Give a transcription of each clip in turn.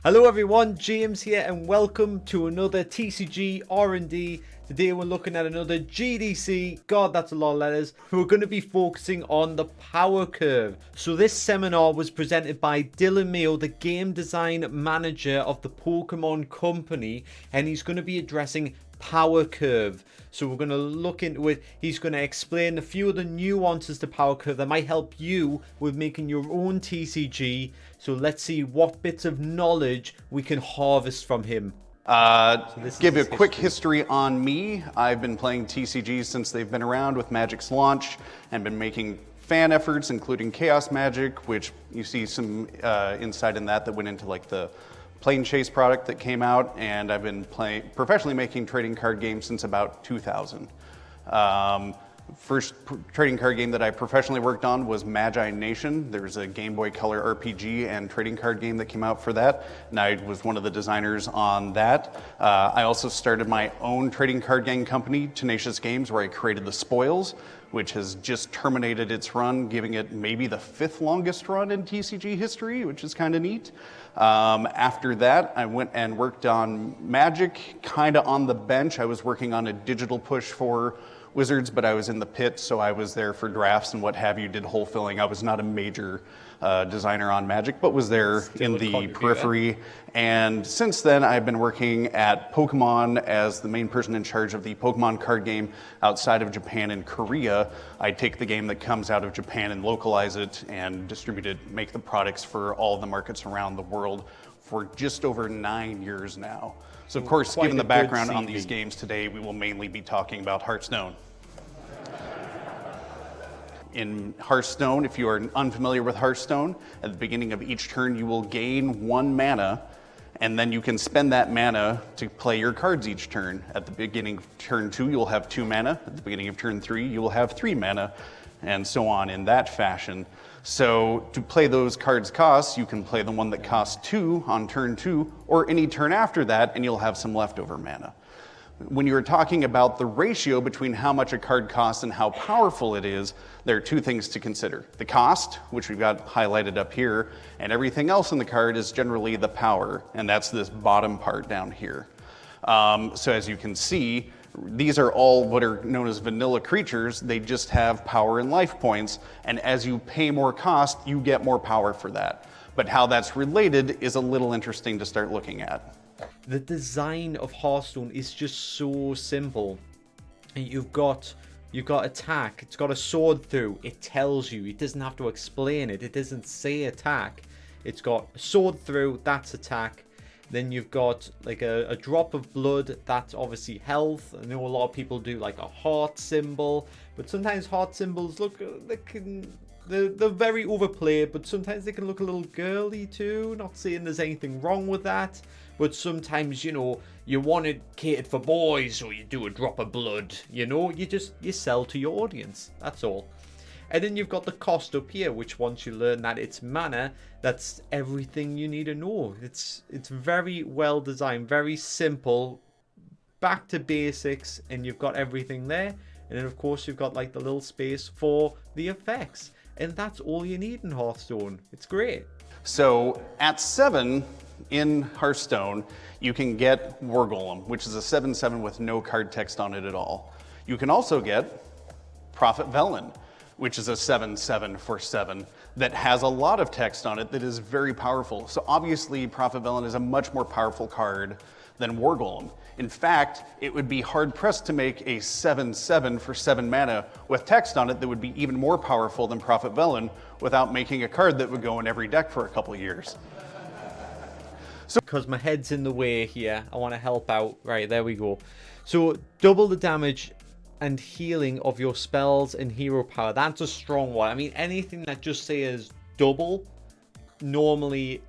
Hello everyone, James here and welcome to another TCG R&D. Today we're looking at another GDC, God that's a lot of letters. We're going to be focusing on the power curve. So this seminar was presented by Dylan Mayo, the game design manager of the Pokemon company, and he's going to be addressing power curve. So we're going to look into it. He's going to explain a few of the nuances to power curve that might help you with making your own TCG. So let's see what bits of knowledge we can harvest from him. Give you a quick history on me. I've been playing TCGs since they've been around with Magic's launch and been making fan efforts, including Chaos Magic, which you see some insight in that went into like the Plane Chase product that came out, and I've been professionally making trading card games since about 2000. First trading card game that I professionally worked on was Magi Nation. There's a Game Boy Color RPG and trading card game that came out for that, and I was one of the designers on that. I also started my own trading card game company, Tenacious Games, where I created the Spoils, which has just terminated its run, giving it maybe the 5th longest run in TCG history, which is kind of neat. After that, I went and worked on Magic, kind of on the bench. I was working on a digital push for Wizards, but I was in the pit, so I was there for drafts and what have you, did hole filling. I was not a major designer on Magic, but was there in the periphery. And since then, I've been working at Pokemon as the main person in charge of the Pokemon card game outside of Japan and Korea. I take the game that comes out of Japan and localize it and distribute it, make the products for all of the markets around the world for just over 9 years now. So of course, given the background on these games today, we will mainly be talking about Hearthstone. In Hearthstone, if you are unfamiliar with Hearthstone, at the beginning of each turn you will gain 1 mana, and then you can spend that mana to play your cards each turn. At the beginning of turn 2 you will have 2 mana, at the beginning of turn 3 you will have 3 mana, and so on in that fashion. So to play those cards costs, you can play the one that costs 2 on turn 2, or any turn after that, and you'll have some leftover mana. When you're talking about the ratio between how much a card costs and how powerful it is, there are 2 things to consider. The cost, which we've got highlighted up here, and everything else in the card is generally the power, and that's this bottom part down here. So as you can see, these are all what are known as vanilla creatures. They just have power and life points, and as you pay more cost, you get more power for that. But how that's related is a little interesting to start looking at. The design of Hearthstone is just so simple. You've got attack, it's got a sword through, it tells you, it doesn't have to explain it, it doesn't say attack. It's got a sword through, that's attack. Then you've got like a drop of blood, that's obviously health. I know a lot of people do like a heart symbol, but sometimes heart symbols look, they're very overplayed, but sometimes they can look a little girly too. Not saying there's anything wrong with that, but sometimes, you know, you want it catered for boys, so you do a drop of blood, you know, you sell to your audience, that's all. And then you've got the cost up here, which once you learn that it's mana, that's everything you need to know. It's very well designed, very simple, back to basics, and you've got everything there. And then of course you've got like the little space for the effects, and that's all you need in Hearthstone. It's great. So at 7 in Hearthstone, you can get War Golem, which is a 7/7 with no card text on it at all. You can also get Prophet Velen, which is a 7/7 for 7 that has a lot of text on it that is very powerful. So obviously Prophet Velen is a much more powerful card than War Golem. In fact, it would be hard pressed to make a 7/7 for 7 mana with text on it that would be even more powerful than Prophet Velen without making a card that would go in every deck for a couple of years. So, because my head's in the way here, I want to help out. Right, there we go. So double the damage and healing of your spells and hero power. That's a strong one. I mean, anything that just says double, normally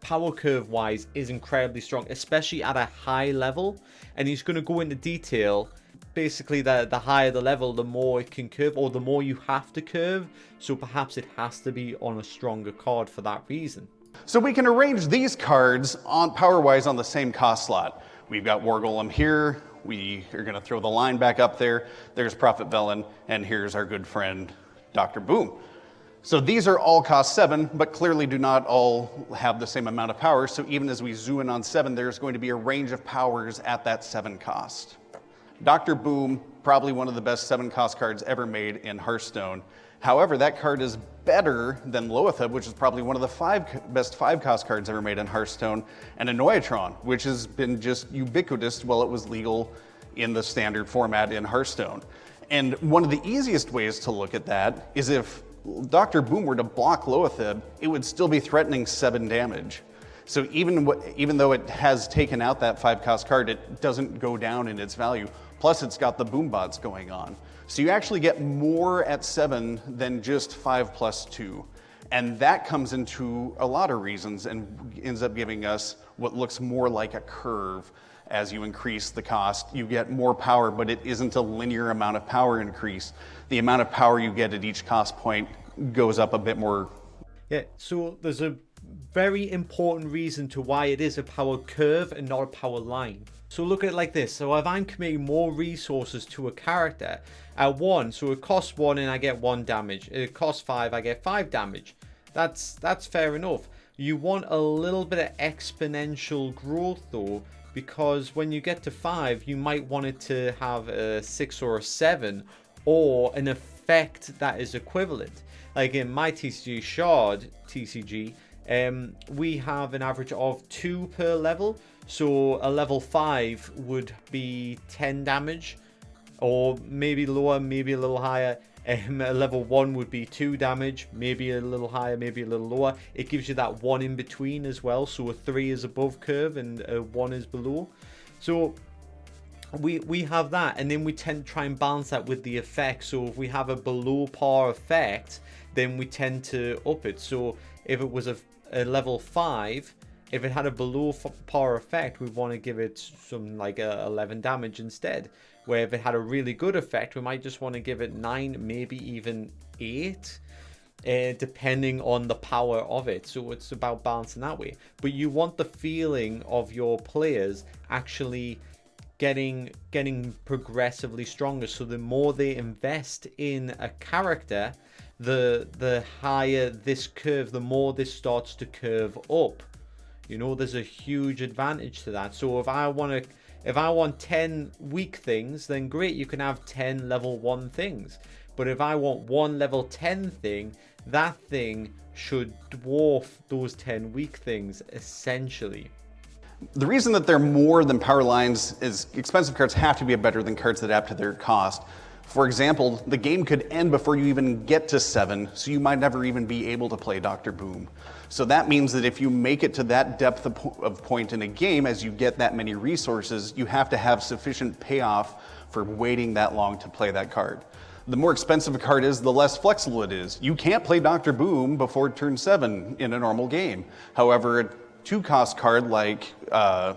power curve wise is incredibly strong, especially at a high level. And he's going to go into detail. Basically, the higher the level, the more it can curve, or the more you have to curve. So perhaps it has to be on a stronger card for that reason. So we can arrange these cards on power-wise on the same cost slot. We've got War Golem here. We are going to throw the line back up there. There's Prophet Velen, and here's our good friend, Dr. Boom. So these are all cost 7, but clearly do not all have the same amount of power. So even as we zoom in on 7, there's going to be a range of powers at that 7 cost. Dr. Boom, probably one of the best 7 cost cards ever made in Hearthstone. However, that card is better than Loatheb, which is probably one of the best 5 cost cards ever made in Hearthstone, and Annoyatron, which has been just ubiquitous while it was legal in the standard format in Hearthstone. And one of the easiest ways to look at that is if Dr. Boom were to block Loatheb, it would still be threatening 7 damage. So even though it has taken out that 5 cost card, it doesn't go down in its value. Plus it's got the boom bots going on. So you actually get more at 7 than just 5 plus 2. And that comes into a lot of reasons and ends up giving us what looks more like a curve. As you increase the cost, you get more power, but it isn't a linear amount of power increase. The amount of power you get at each cost point goes up a bit more. Yeah, so there's a very important reason to why it is a power curve and not a power line. So look at it like this. So if I'm committing more resources to a character at 1, so it costs 1 and I get 1 damage. It costs 5, I get 5 damage. That's fair enough. You want a little bit of exponential growth though, because when you get to 5, you might want it to have a 6 or a 7, or an effect that is equivalent. Like in my TCG Shard TCG, we have an average of 2 per level. So a level 5 would be 10 damage, or maybe lower, maybe a little higher. A level 1 would be 2 damage, maybe a little higher, maybe a little lower. It gives you that 1 in between as well. So a 3 is above curve and a 1 is below. So we have that, and then we tend to try and balance that with the effect. So if we have a below par effect, then we tend to up it. So if it was a level 5, if it had a below par effect, we want to give it some like 11 damage instead. Where if it had a really good effect, we might just want to give it 9, maybe even 8, depending on the power of it. So it's about balancing that way. But you want the feeling of your players actually getting progressively stronger. So the more they invest in a character, the higher this curve, the more this starts to curve up. You know, there's a huge advantage to that. So if I want 10 weak things, then great, you can have 10 level 1 things. But if I want 1 level 10 thing, that thing should dwarf those 10 weak things, essentially. The reason that they're more than power lines is expensive cards have to be better than cards that adapt to their cost. For example, the game could end before you even get to 7, so you might never even be able to play Dr. Boom. So that means that if you make it to that depth of point in a game, as you get that many resources, you have to have sufficient payoff for waiting that long to play that card. The more expensive a card is, the less flexible it is. You can't play Dr. Boom before turn 7 in a normal game. However, a 2-cost card like the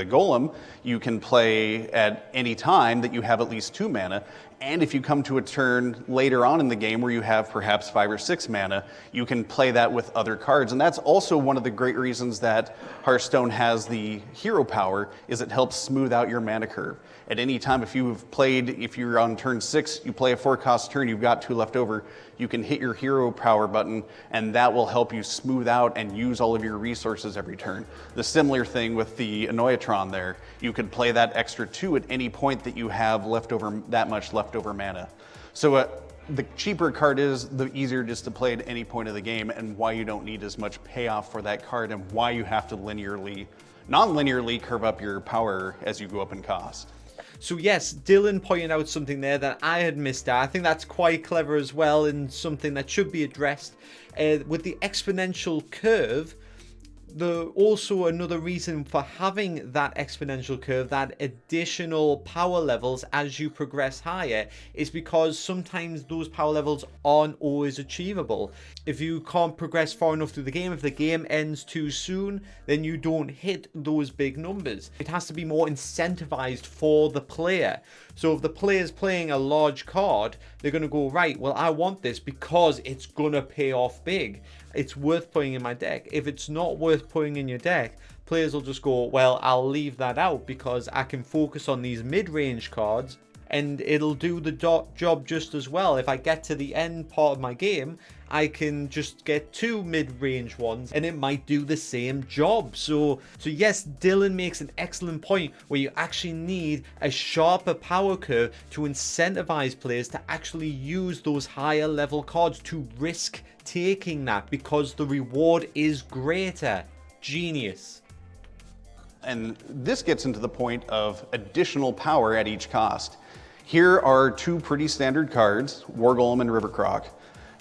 Golem, you can play at any time that you have at least 2 mana. And if you come to a turn later on in the game where you have perhaps 5 or 6 mana, you can play that with other cards. And that's also one of the great reasons that Hearthstone has the hero power, is it helps smooth out your mana curve. At any time, if you're on turn 6, you play a 4-cost turn, you've got 2 left over, you can hit your hero power button, and that will help you smooth out and use all of your resources every turn. The similar thing with the Annoyatron there. You could play that extra 2 at any point that you have that much leftover mana. So the cheaper a card is, the easier it is to play at any point of the game, and why you don't need as much payoff for that card, and why you have to non-linearly curve up your power as you go up in cost. So yes, Dylan pointed out something there that I had missed out. I think that's quite clever as well, and something that should be addressed. With the exponential curve, also another reason for having that exponential curve, that additional power levels as you progress higher, is because sometimes those power levels aren't always achievable. If you can't progress far enough through the game, if the game ends too soon, then you don't hit those big numbers. It has to be more incentivized for the player. So if the player's playing a large card, they're going to go, right, well, I want this because it's going to pay off big. It's worth putting in my deck. If it's not worth putting in your deck, players will just go, well, I'll leave that out because I can focus on these mid-range cards and it'll do the job just as well. If I get to the end part of my game, I can just get 2 mid-range ones and it might do the same job. So yes, Dylan makes an excellent point where you actually need a sharper power curve to incentivize players to actually use those higher level cards, to risk taking that because the reward is greater. Genius. And this gets into the point of additional power at each cost. Here are 2 pretty standard cards, War Golem and River Croc.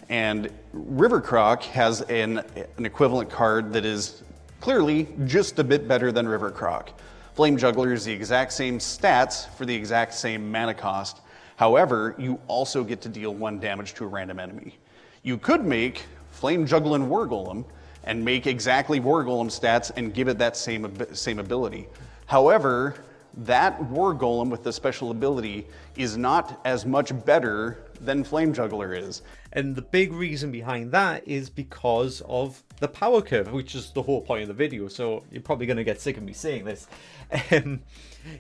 And River Croc has an equivalent card that is clearly just a bit better than River Croc. Flame Juggler is the exact same stats for the exact same mana cost. However, you also get to deal 1 damage to a random enemy. You could make Flame Juggling War Golem and make exactly War Golem stats and give it that same ability. However, that War Golem with the special ability is not as much better than Flame Juggler is. And the big reason behind that is because of the power curve, which is the whole point of the video. So you're probably going to get sick of me saying this.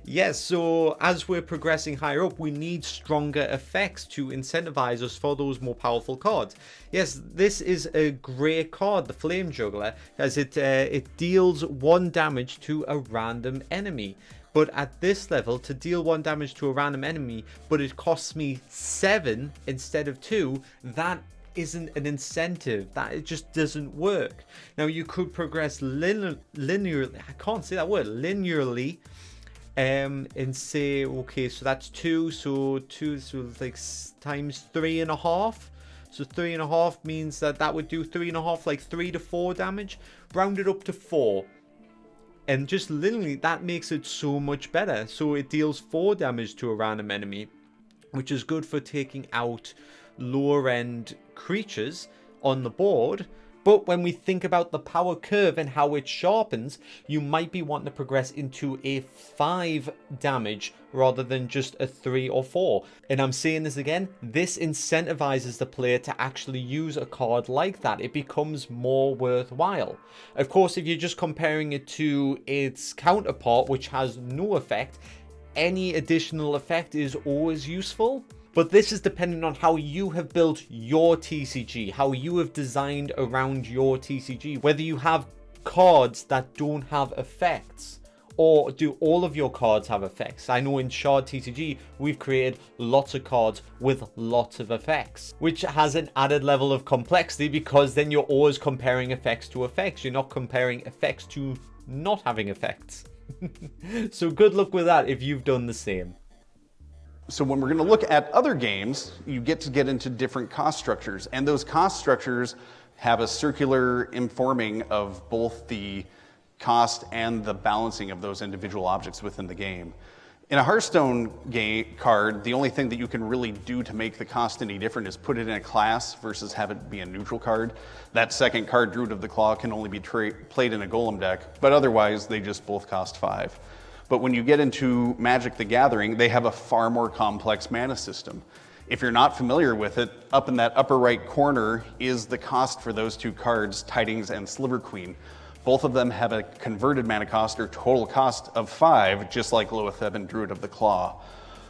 Yes, so as we're progressing higher up, we need stronger effects to incentivize us for those more powerful cards. Yes, this is a great card, the Flame Juggler, as it deals 1 damage to a random enemy. But at this level, to deal 1 damage to a random enemy, but it costs me 7 instead of 2, that isn't an incentive. That it just doesn't work. Now you could progress linearly. I can't say that word. Linearly, and say, okay, so that's 2. So 2, so like times 3.5. So 3.5 means that would do 3.5, like 3 to 4 damage. Rounded up to 4. And just linearly, that makes it so much better. So it deals 4 damage to a random enemy, which is good for taking out lower end creatures on the board. But when we think about the power curve and how it sharpens, you might be wanting to progress into a 5 damage rather than just a 3 or 4. And I'm saying this again, this incentivizes the player to actually use a card like that. It becomes more worthwhile. Of course, if you're just comparing it to its counterpart, which has no effect, any additional effect is always useful. But this is dependent on how you have built your TCG, how you have designed around your TCG, whether you have cards that don't have effects, or do all of your cards have effects. I know in Shard TCG, we've created lots of cards with lots of effects, which has an added level of complexity because then you're always comparing effects to effects. You're not comparing effects to not having effects. So good luck with that if you've done the same. So when we're going to look at other games, you get into different cost structures, and those cost structures have a circular informing of both the cost and the balancing of those individual objects within the game. In a Hearthstone game card, the only thing that you can really do to make the cost any different is put it in a class versus have it be a neutral card. That second card, Druid of the Claw, can only be played in a Golem deck, but otherwise they just both cost 5. But when you get into Magic the Gathering, they have a far more complex mana system. If you're not familiar with it, up in that upper right corner is the cost for those 2 cards, Tidings and Sliver Queen. Both of them have a converted mana cost or total cost of 5, just like Loetheb and Druid of the Claw.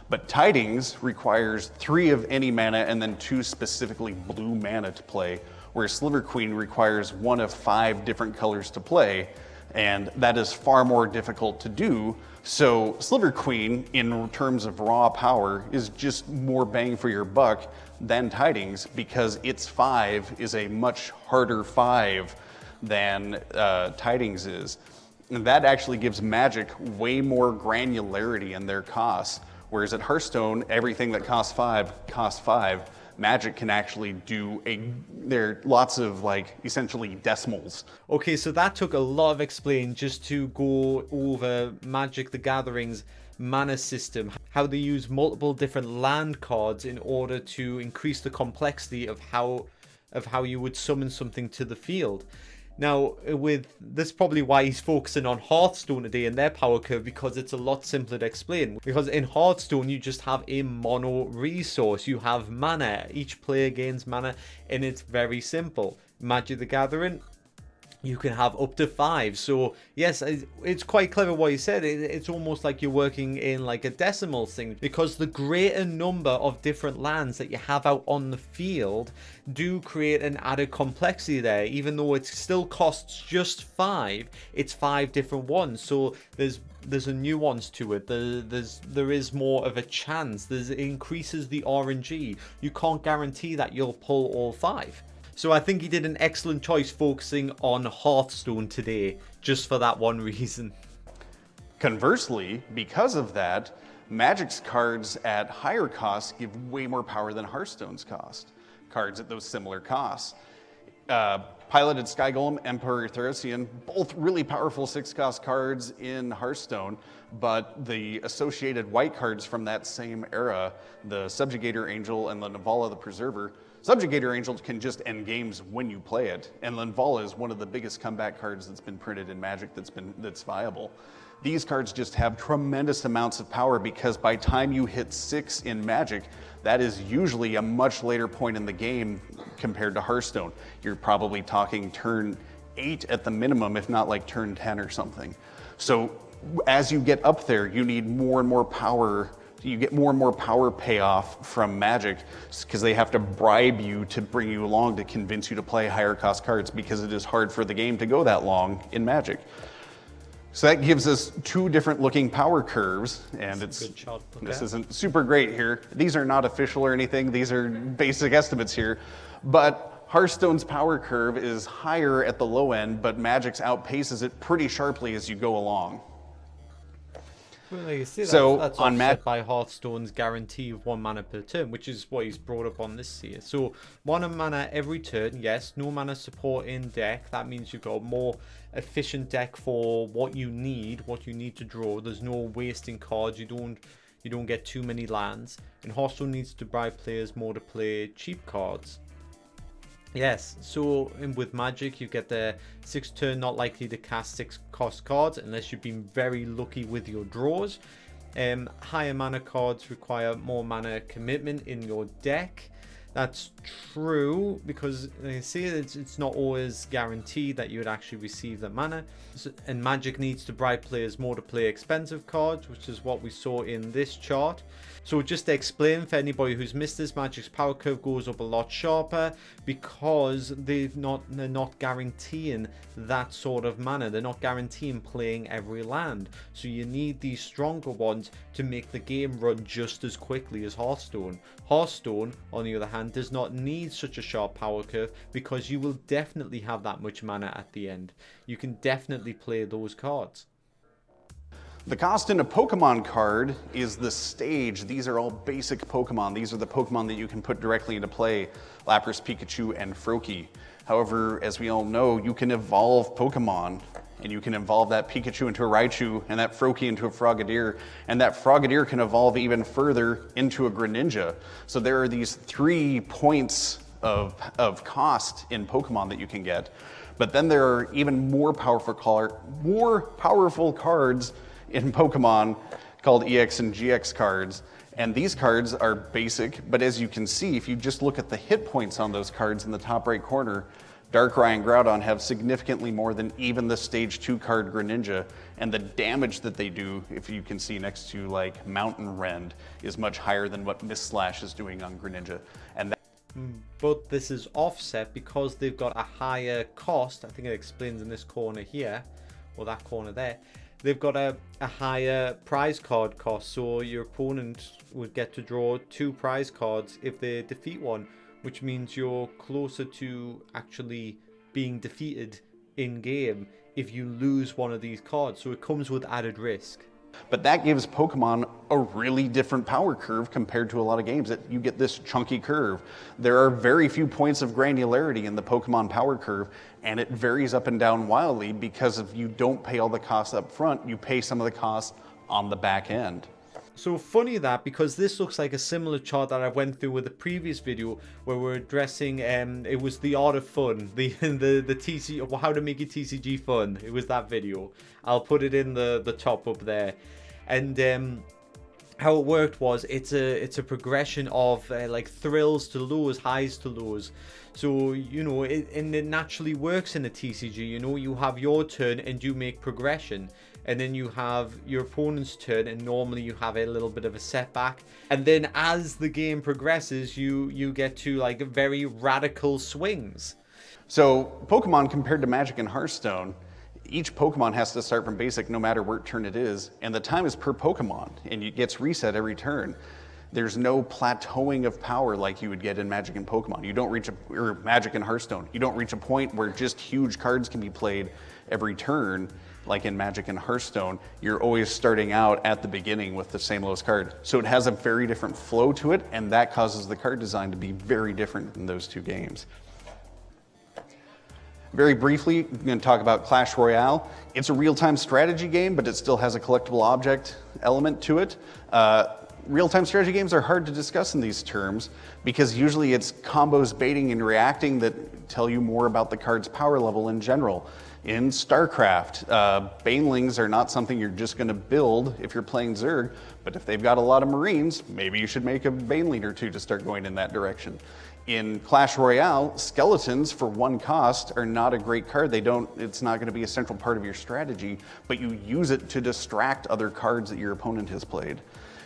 But Tidings requires 3 of any mana and then 2 specifically blue mana to play, whereas Sliver Queen requires 1 of 5 different colors to play, and that is far more difficult to do. So Sliver Queen, in terms of raw power, is just more bang for your buck than Tidings because its 5 is a much harder 5 than Tidings is. And that actually gives Magic way more granularity in their costs. Whereas at Hearthstone, everything that costs 5 costs 5. Magic can actually do there are lots of essentially decimals. Okay, so that took a lot of explaining just to go over Magic the Gathering's mana system, how they use multiple different land cards in order to increase the complexity of how you would summon something to the field. Now, with this, probably why he's focusing on Hearthstone today and their power curve, because it's a lot simpler to explain. Because in Hearthstone, you just have a mono resource. You have mana. Each player gains mana, and it's very simple. Magic the Gathering, you can have up to 5. So yes, it's quite clever what you said. It's almost like you're working in like a decimal thing, because the greater number of different lands that you have out on the field do create an added complexity there. Even though it still costs just 5, it's 5 different ones, so there's a nuance to it. There is more of a chance. It increases the RNG. You can't guarantee that you'll pull all 5. So I think he did an excellent choice focusing on Hearthstone today, just for that one reason. Conversely, because of that, Magic's cards at higher costs give way more power than Hearthstone's cost. Cards at those similar costs. Piloted Sky Golem, Emperor Thracian, both really powerful 6-cost cards in Hearthstone, but the associated white cards from that same era, the Subjugator Angel and the Navala the Preserver. Subjugator Angel can just end games when you play it, and Navala is one of the biggest comeback cards that's been printed in Magic that's viable. These cards just have tremendous amounts of power, because by time you hit 6 in Magic, that is usually a much later point in the game compared to Hearthstone. You're probably talking turn 8 at the minimum, if not like turn 10 or something. So as you get up there, you need more and more power. You get more and more power payoff from Magic, because they have to bribe you to bring you along to convince you to play higher cost cards, because it is hard for the game to go that long in Magic. So that gives us 2 different looking power curves, and this isn't super great here. These are not official or anything. These are basic estimates here. But Hearthstone's power curve is higher at the low end, but Magic's outpaces it pretty sharply as you go along. Well, you see, so that's on offset by Hearthstone's guarantee of 1 mana per turn, which is what he's brought up on this here. So 1 mana every turn, yes, no mana support in deck. That means you've got a more efficient deck for what you need to draw. There's no wasting cards. You don't get too many lands. And Hearthstone needs to bribe players more to play cheap cards. Yes, so with Magic, you get the 6 turn not likely to cast 6 cost cards unless you've been very lucky with your draws. Higher mana cards require more mana commitment in your deck. That's true, because you see, it's not always guaranteed that you would actually receive the mana. And Magic needs to bribe players more to play expensive cards, which is what we saw in this chart. So just to explain for anybody who's missed this, Magic's power curve goes up a lot sharper because they're not guaranteeing that sort of mana. They're not guaranteeing playing every land. So you need these stronger ones to make the game run just as quickly as Hearthstone. Hearthstone, on the other hand, does not need such a sharp power curve, because you will definitely have that much mana at the end. You can definitely play those cards. The cost in a Pokemon card is the stage. These are all basic Pokemon. These are the Pokemon that you can put directly into play: Lapras, Pikachu, and Froakie. However, as we all know, you can evolve Pokemon, and you can evolve that Pikachu into a Raichu, and that Froakie into a Frogadier, and that Frogadier can evolve even further into a Greninja. So there are these 3 points of cost in Pokemon that you can get. But then there are even more powerful cards in Pokemon called EX and GX cards. And these cards are basic, but as you can see, if you just look at the hit points on those cards in the top right corner, Darkrai and Groudon have significantly more than even the stage 2 card Greninja, and the damage that they do, if you can see next to like Mountain Rend, is much higher than what Mist Slash is doing on Greninja. And but this is offset because they've got a higher cost. I think it explains in this corner here, or that corner there. They've got a higher prize card cost, so your opponent would get to draw 2 prize cards if they defeat one, which means you're closer to actually being defeated in game if you lose one of these cards. So it comes with added risk. But that gives Pokemon a really different power curve compared to a lot of games. You get this chunky curve. There are very few points of granularity in the Pokemon power curve, and it varies up and down wildly because if you don't pay all the costs up front, you pay some of the costs on the back end. So funny that, because this looks like a similar chart that I went through with the previous video where we're addressing, it was the art of fun, the TCG, how to make your TCG fun. It was that video. I'll put it in the top up there. And how it worked was it's a progression of like thrills to lows, highs to lows. So you know and it naturally works in a TCG. You know, you have your turn and you make progression, and then you have your opponent's turn, and normally you have a little bit of a setback, and then as the game progresses you get to like very radical swings. So Pokemon compared to Magic and Hearthstone, each Pokemon has to start from basic no matter what turn it is, and the time is per Pokemon, and it gets reset every turn. There's no plateauing of power like you would get in Magic and Pokemon. You don't reach or Magic and Hearthstone. You don't reach a point where just huge cards can be played every turn like in Magic and Hearthstone. You're always starting out at the beginning with the same lowest card. So it has a very different flow to it, and that causes the card design to be very different in those two games. Very briefly, I'm going to talk about Clash Royale. It's a real-time strategy game, but it still has a collectible object element to it. Real-time strategy games are hard to discuss in these terms because usually it's combos, baiting, and reacting that tell you more about the card's power level in general. In StarCraft, Banelings are not something you're just going to build if you're playing Zerg, but if they've got a lot of Marines, maybe you should make a Baneling or two to start going in that direction. In Clash Royale, skeletons for one cost are not a great card. It's not going to be a central part of your strategy, but you use it to distract other cards that your opponent has played.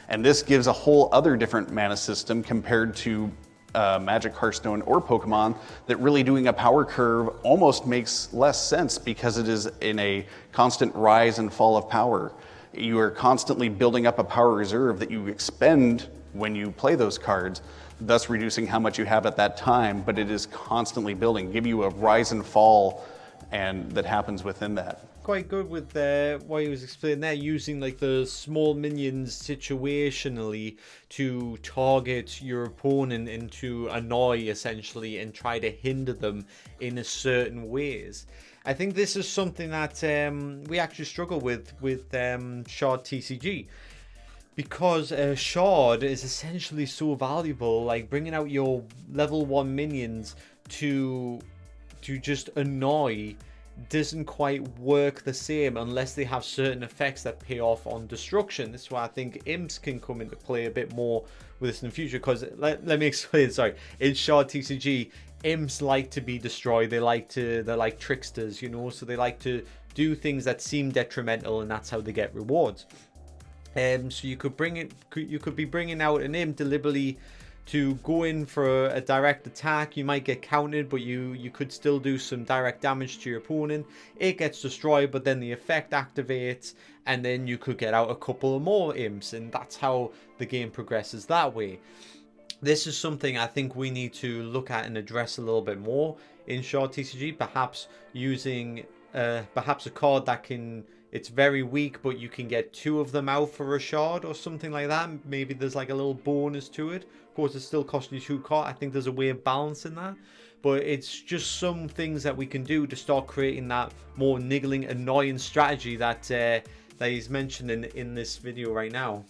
And this gives a whole other different mana system compared to Magic, Hearthstone, or Pokemon, that really doing a power curve almost makes less sense because it is in a constant rise and fall of power. You are constantly building up a power reserve that you expend when you play those cards, thus reducing how much you have at that time, but it is constantly building, give you a rise and fall, and that happens within that. Quite good with what he was explaining there, using like the small minions situationally to target your opponent and to annoy essentially and try to hinder them in a certain ways. I think this is something that we actually struggle with Shard TCG. Because Shard is essentially so valuable, like bringing out your level 1 minions to just annoy doesn't quite work the same unless they have certain effects that pay off on destruction. This is why I think imps can come into play a bit more with this in the future, because let me explain. Sorry, in Shard TCG, imps like to be destroyed. They're like tricksters, you know, so they like to do things that seem detrimental, and that's how they get rewards. So you could be bringing out an imp deliberately to go in for a direct attack. You might get countered, but you could still do some direct damage to your opponent. It gets destroyed, but then the effect activates, and then you could get out a couple of more imps, and that's how the game progresses that way. This is something I think we need to look at and address a little bit more in Shard TCG. Perhaps using perhaps a card that can... It's very weak, but you can get 2 of them out for a shard or something like that. Maybe there's like a little bonus to it. Of course, it's still costing you 2 cards. I think there's a way of balancing that. But it's just some things that we can do to start creating that more niggling, annoying strategy that he's mentioning in this video right now.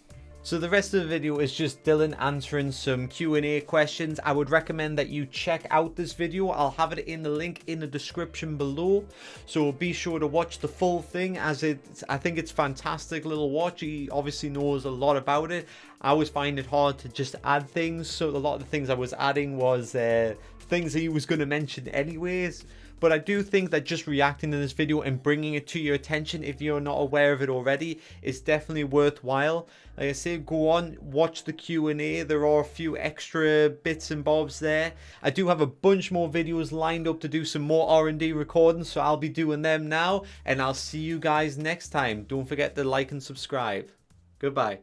So the rest of the video is just Dylan answering some Q&A questions. I would recommend that you check out this video. I'll have it in the link in the description below. So be sure to watch the full thing, as I think it's fantastic little watch. He obviously knows a lot about it. I always find it hard to just add things. So a lot of the things I was adding was things that he was going to mention anyways. But I do think that just reacting to this video and bringing it to your attention, if you're not aware of it already, is definitely worthwhile. Like I say, go on, watch the Q&A. There are a few extra bits and bobs there. I do have a bunch more videos lined up to do some more R&D recordings, so I'll be doing them now. And I'll see you guys next time. Don't forget to like and subscribe. Goodbye.